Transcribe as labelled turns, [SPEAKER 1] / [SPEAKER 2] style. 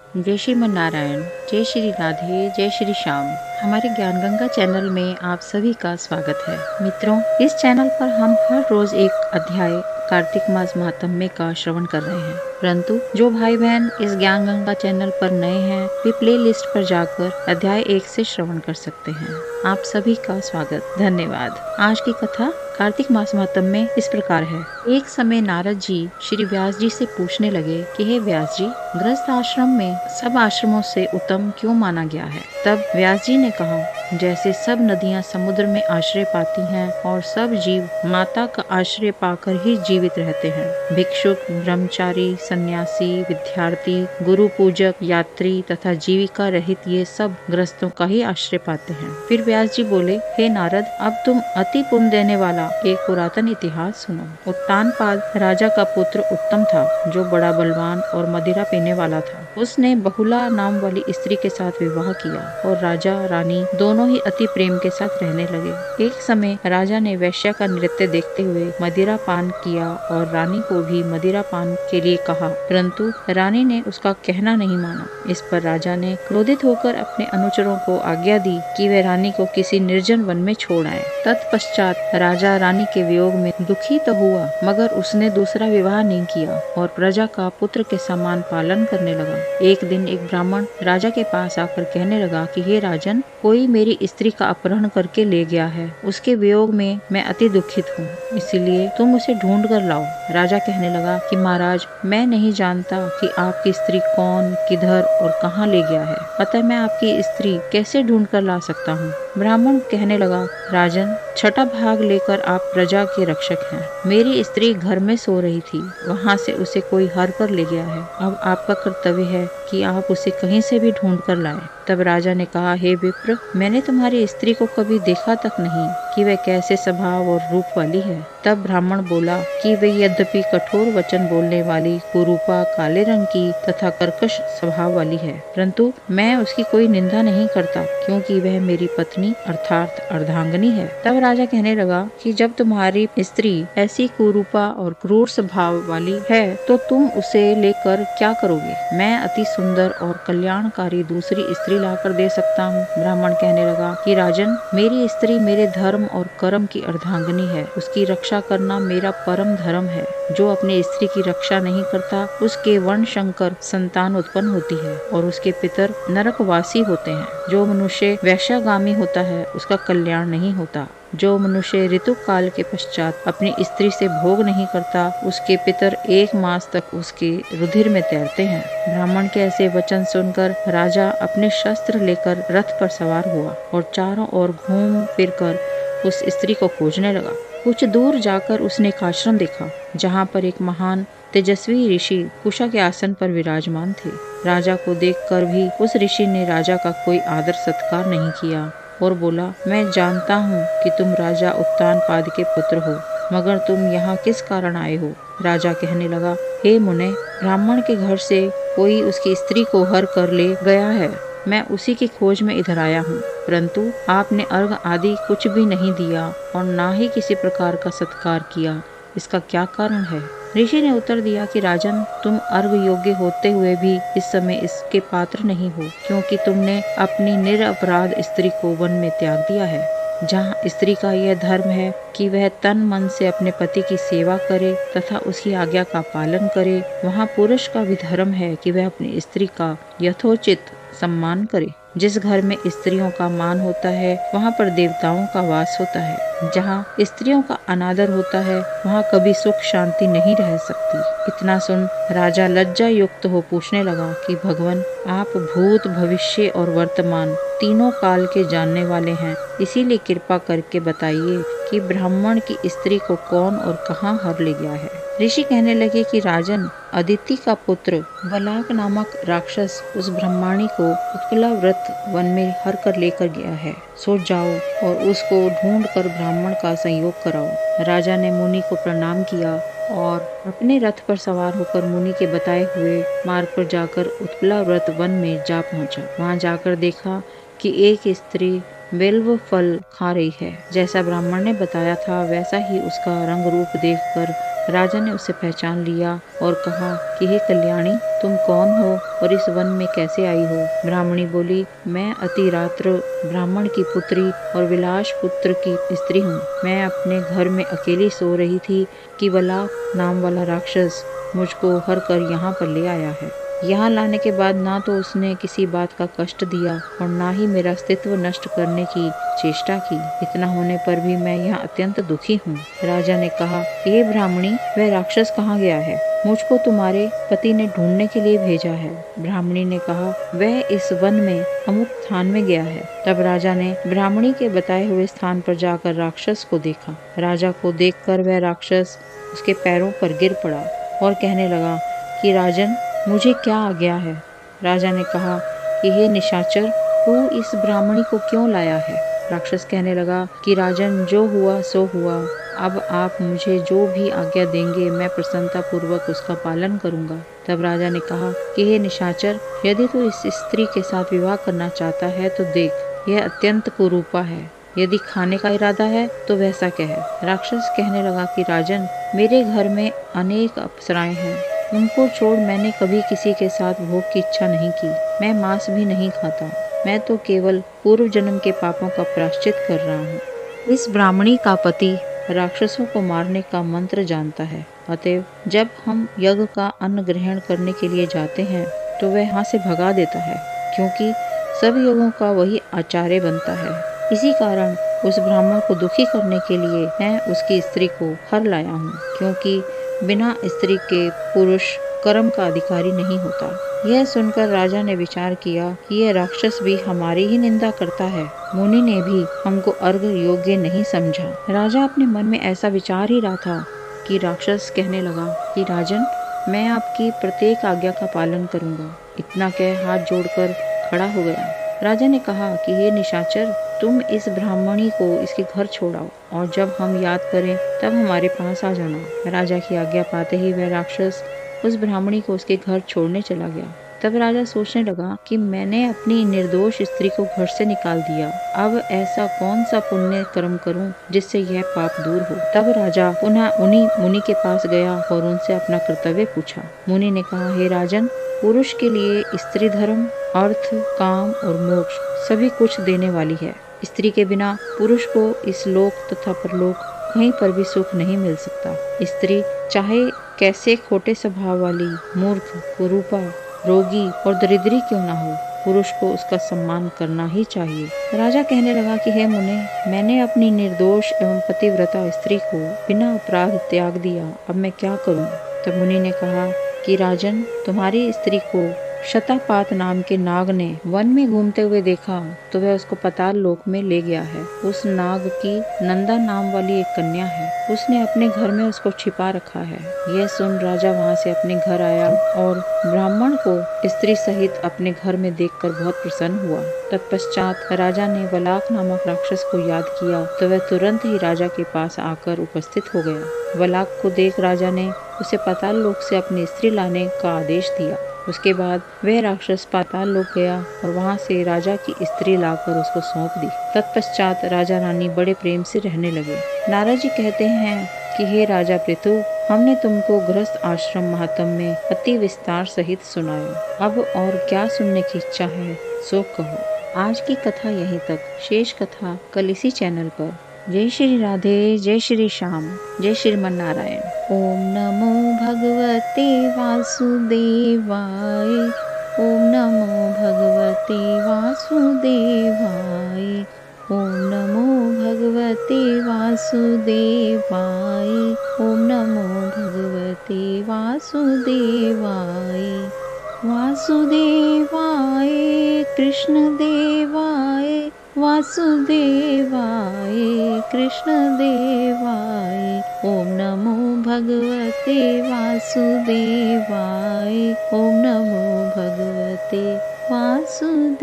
[SPEAKER 1] जय श्रीमन नारायण, जय श्री राधे, जय श्री श्याम। हमारे ज्ञान गंगा चैनल में आप सभी का स्वागत है। मित्रों, इस चैनल पर हम हर रोज एक अध्याय कार्तिक मास महात्म्य का श्रवण कर रहे हैं। परंतु जो भाई बहन इस ज्ञान गंगा चैनल पर नए हैं, वे प्ले लिस्ट पर जाकर अध्याय 1 से श्रवण कर सकते हैं। आप सभी का स्वागत, धन्यवाद। आज की कथा कार्तिक मास महात्म्य इस प्रकार है। एक समय नारद जी श्री व्यास जी से पूछने लगे कि हे व्यास जी, गृहस्थ आश्रम में सब आश्रमों से उत्तम क्यों माना गया है? तब व्यास जी ने कहा, जैसे सब नदियां समुद्र में आश्रय पाती हैं और सब जीव माता का आश्रय पाकर ही जीवित रहते हैं। भिक्षुक, ब्रह्मचारी, सन्यासी, विद्यार्थी, गुरु पूजक, यात्री तथा जीविका रहित ये सब गृहस्थों का ही आश्रय पाते हैं। फिर व्यास जी बोले, हे नारद, अब तुम अति पुण्य देने वाला एक पुरातन इतिहास सुनो। उत्तानपाद राजा का पुत्र उत्तम था, जो बड़ा बलवान और मदिरा पीने वाला था। उसने बहुला नाम वाली स्त्री के साथ विवाह किया और राजा रानी दोनों ही अति प्रेम के साथ रहने लगे। एक समय राजा ने वैश्या का नृत्य देखते हुए मदिरा पान किया और रानी को भी मदिरा पान के लिए कहा, परंतु रानी ने उसका कहना नहीं माना। इस पर राजा ने क्रोधित होकर अपने अनुचरों को आज्ञा दी कि वे रानी को किसी निर्जन वन में छोड़ आए। तत्पश्चात राजा रानी के वियोग में दुखी तो हुआ, मगर उसने दूसरा विवाह नहीं किया और प्रजा का पुत्र के समान पालन करने लगा। एक दिन एक ब्राह्मण राजा के पास आकर कहने लगा कि हे राजन, कोई मेरी स्त्री का अपहरण करके ले गया है। उसके वियोग में मैं अति दुखित हूँ, इसीलिए तुम उसे ढूंढ कर लाओ। राजा कहने लगा कि महाराज, मैं नहीं जानता कि आपकी स्त्री कौन, किधर और कहाँ ले गया है, अतः मैं आपकी स्त्री कैसे ढूंढ कर ला सकता हूँ। ब्राह्मण कहने लगा, राजन, छठा भाग लेकर आप प्रजा के रक्षक हैं। मेरी स्त्री घर में सो रही थी, वहाँ से उसे कोई हर कर ले गया है। अब आपका कर्तव्य है कि आप उसे कहीं से भी ढूंढ कर लाएं। तब राजा ने कहा, हे विप्र, मैंने तुम्हारी स्त्री को कभी देखा तक नहीं कि वह कैसे स्वभाव और रूप वाली है। तब ब्राह्मण बोला कि वे यद्यपि कठोर वचन बोलने वाली, कुरूपा, काले रंग की तथा कर्कश स्वभाव वाली है, परंतु मैं उसकी कोई निंदा नहीं करता, क्योंकि वह मेरी पत्नी अर्थात अर्धांगिनी है। तब राजा कहने लगा कि जब तुम्हारी स्त्री ऐसी कुरूपा और क्रूर स्वभाव वाली है, तो तुम उसे लेकर क्या करोगे? मैं अति सुंदर और कल्याणकारी दूसरी स्त्री लाकर दे सकता हूँ। ब्राह्मण कहने लगा कि राजन, मेरी स्त्री मेरे धर्म और कर्म की अर्धांगिनी है। उसकी रक्षा करना मेरा परम धर्म है। जो अपनी स्त्री की रक्षा नहीं करता, उसके वर्ण शंकर संतान उत्पन्न होती है और उसके पितर नरकवासी होते हैं। जो मनुष्य वैश्यागामी होता है, उसका कल्याण नहीं होता। जो मनुष्य ऋतु काल के पश्चात अपनी स्त्री से भोग नहीं करता, उसके पितर 1 मास तक उसके रुधिर में तैरते हैं। ब्राह्मण के ऐसे वचन सुनकर राजा अपने शस्त्र लेकर रथ पर सवार हुआ और चारों ओर घूम फिर कर उस स्त्री को खोजने लगा। कुछ दूर जाकर उसने एक आश्रम देखा, जहाँ पर एक महान तेजस्वी ऋषि कुशा के आसन पर विराजमान थे। राजा को देखकर भी उस ऋषि ने राजा का कोई आदर सत्कार नहीं किया और बोला, मैं जानता हूँ कि तुम राजा उत्तानपाद के पुत्र हो, मगर तुम यहाँ किस कारण आए हो? राजा कहने लगा, हे मुने, ब्राह्मण के घर से कोई उसकी स्त्री को हर कर ले गया है। मैं उसी की खोज में इधर आया हूँ, परंतु आपने अर्घ आदि कुछ भी नहीं दिया और ना ही किसी प्रकार का सत्कार किया। इसका क्या कारण है? ऋषि ने उत्तर दिया कि राजन, तुम अर्घ योग्य होते हुए भी इस समय इसके पात्र नहीं हो, क्योंकि तुमने अपनी निरपराध स्त्री को वन में त्याग दिया है। जहाँ स्त्री का यह धर्म है कि वह तन मन से अपने पति की सेवा करे तथा उसकी आज्ञा का पालन करे, वहाँ पुरुष का भी धर्म है कि वह अपनी स्त्री का यथोचित सम्मान करे। जिस घर में स्त्रियों का मान होता है, वहाँ पर देवताओं का वास होता है। जहाँ स्त्रियों का अनादर होता है, वहाँ कभी सुख शांति नहीं रह सकती। इतना सुन राजा लज्जा युक्त हो पूछने लगा कि भगवान, आप भूत, भविष्य और वर्तमान तीनों काल के जानने वाले हैं, इसीलिए कृपा करके बताइए कि ब्राह्मण की स्त्री को कौन और कहाँ हर ले गया है। ऋषि कहने लगे कि राजन, अदिति का पुत्र बलाक नामक राक्षस उस ब्रह्माणी को उत्कला व्रत वन में हर कर लेकर गया है। सो जाओ और उसको ढूंढ कर ब्राह्मण का संयोग कराओ। राजा ने मुनि को प्रणाम किया और अपने रथ पर सवार होकर मुनि के बताए हुए मार्ग पर जाकर उत्कला व्रत वन में जा पहुंचा। वहां जाकर देखा कि एक स्त्री बेल्व फल खा रही है। जैसा ब्राह्मण ने बताया था, वैसा ही उसका रंग रूप देखकर राजा ने उसे पहचान लिया और कहा कि हे कल्याणी, तुम कौन हो और इस वन में कैसे आई हो? ब्राह्मणी बोली, मैं अतिरात्र ब्राह्मण की पुत्री और विलास पुत्र की स्त्री हूँ। मैं अपने घर में अकेली सो रही थी कि वलाक नाम वाला राक्षस मुझको हर कर यहाँ पर ले आया है। यहाँ लाने के बाद ना तो उसने किसी बात का कष्ट दिया और ना ही मेरा अस्तित्व नष्ट करने की चेष्टा की। इतना होने पर भी मैं यहाँ अत्यंत दुखी हूँ। राजा ने कहा, हे ब्राह्मणी, वह राक्षस कहाँ गया है? मुझको तुम्हारे पति ने ढूंढने के लिए भेजा है। ब्राह्मणी ने कहा, वह इस वन में अमुक स्थान में गया है। तब राजा ने ब्राह्मणी के बताए हुए स्थान पर जाकर राक्षस को देखा। राजा को देखकर वह राक्षस उसके पैरों पर गिर पड़ा और कहने लगा कि राजन, मुझे क्या आ गया है? राजा ने कहा कि हे निशाचर, तू इस ब्राह्मणी को क्यों लाया है? राक्षस कहने लगा कि राजन, जो हुआ सो हुआ। अब आप मुझे जो भी आज्ञा देंगे मैं प्रसन्नता पूर्वक उसका पालन करूंगा। तब राजा ने कहा कि हे निशाचर, यदि तू इस स्त्री के साथ विवाह करना चाहता है तो देख, यह अत्यंत कुरूपा है। यदि खाने का इरादा है तो वैसा कह। राक्षस कहने लगा कि राजन, मेरे घर में अनेक अप्सराएं हैं, उनको छोड़ मैंने कभी किसी के साथ भोग की इच्छा नहीं की। मैं मांस भी नहीं खाता। मैं तो केवल पूर्व जन्म के पापों का प्रायश्चित कर रहा हूँ। इस ब्राह्मणी का पति राक्षसों को मारने का मंत्र जानता है। अतएव जब हम यज्ञ का अन्न ग्रहण करने के लिए जाते हैं तो वह यहाँ से भगा देता है, क्योंकि सब यज्ञों का वही आचार्य बनता है। इसी कारण उस ब्राह्मण को दुखी करने के लिए मैं उसकी स्त्री को हर लाया हूँ, क्योंकि बिना स्त्री के पुरुष कर्म का अधिकारी नहीं होता। यह सुनकर राजा ने विचार किया कि यह राक्षस भी हमारी ही निंदा करता है। मुनि ने भी हमको अर्घ्य योग्य नहीं समझा। राजा अपने मन में ऐसा विचार ही रहा था कि राक्षस कहने लगा कि राजन, मैं आपकी प्रत्येक आज्ञा का पालन करूंगा। इतना कह हाथ जोड़कर खड़ा हो गया। राजा ने कहा कि हे निशाचर, तुम इस ब्राह्मणी को इसके घर छोड़ाओ और जब हम याद करें तब हमारे पास आ जाना। राजा की आज्ञा पाते ही वह राक्षस उस ब्राह्मणी को उसके घर छोड़ने चला गया। तब राजा सोचने लगा कि मैंने अपनी निर्दोष स्त्री को घर से निकाल दिया, अब ऐसा कौन सा पुण्य कर्म करूं जिससे यह पाप दूर हो। तब राजा पुनः उन्हीं मुनि के पास गया और उनसे अपना कर्तव्य पूछा। मुनि ने कहा, हे राजन, पुरुष के लिए स्त्री धर्म, अर्थ, काम और मोक्ष सभी कुछ देने वाली है। स्त्री के बिना पुरुष को इस लोक तथा परलोक कहीं पर भी सुख नहीं मिल सकता। स्त्री चाहे कैसे खोटे स्वभाव वाली, मूर्ख, कुरूपा, रोगी और दरिद्री क्यों ना हो, पुरुष को उसका सम्मान करना ही चाहिए। राजा कहने लगा कि हे मुने, मैंने अपनी निर्दोष एवं पतिव्रता स्त्री को बिना अपराध त्याग दिया, अब मैं क्या करूं? तब मुनि ने कहा कि राजन, तुम्हारी स्त्री को शतापात नाम के नाग ने वन में घूमते हुए देखा तो वह उसको पाताल लोक में ले गया है। उस नाग की नंदा नाम वाली एक कन्या है, उसने अपने घर में उसको छिपा रखा है। यह सुन राजा वहाँ से अपने घर आया और ब्राह्मण को स्त्री सहित अपने घर में देखकर बहुत प्रसन्न हुआ। तत्पश्चात राजा ने वलाक नामक राक्षस को याद किया तो वह तुरंत ही राजा के पास आकर उपस्थित हो गया। वलाक को देख राजा ने उसे पाताल लोक से अपनी स्त्री लाने का आदेश दिया। उसके बाद वह राक्षस पाताल लोक गया और वहाँ से राजा की स्त्री लाकर उसको सौंप दी। तत्पश्चात राजा रानी बड़े प्रेम से रहने लगे। नारद जी कहते हैं कि हे राजा पृथु, हमने तुमको गृहस्थ आश्रम महात्म्य में अति विस्तार सहित सुनाया। अब और क्या सुनने की इच्छा है सो कहो। आज की कथा यहीं तक। शेष कथा कल इसी चैनल पर। जय श्री राधे, जय श्री श्याम, जय श्रीमन नारायण। ओम नमो भगवते वासुदेवाय। ओम नमो भगवते वासुदेवाय। ओम नमो भगवते वासुदेवाय। ओम नमो भगवते वासुदेवाय। वासुदेवाय कृष्ण देवाय। वासुदेवाय कृष्ण देवाय। ओम नमो भगवते वासुदेवाय। ओम नमो भगवते वासुदेवाय।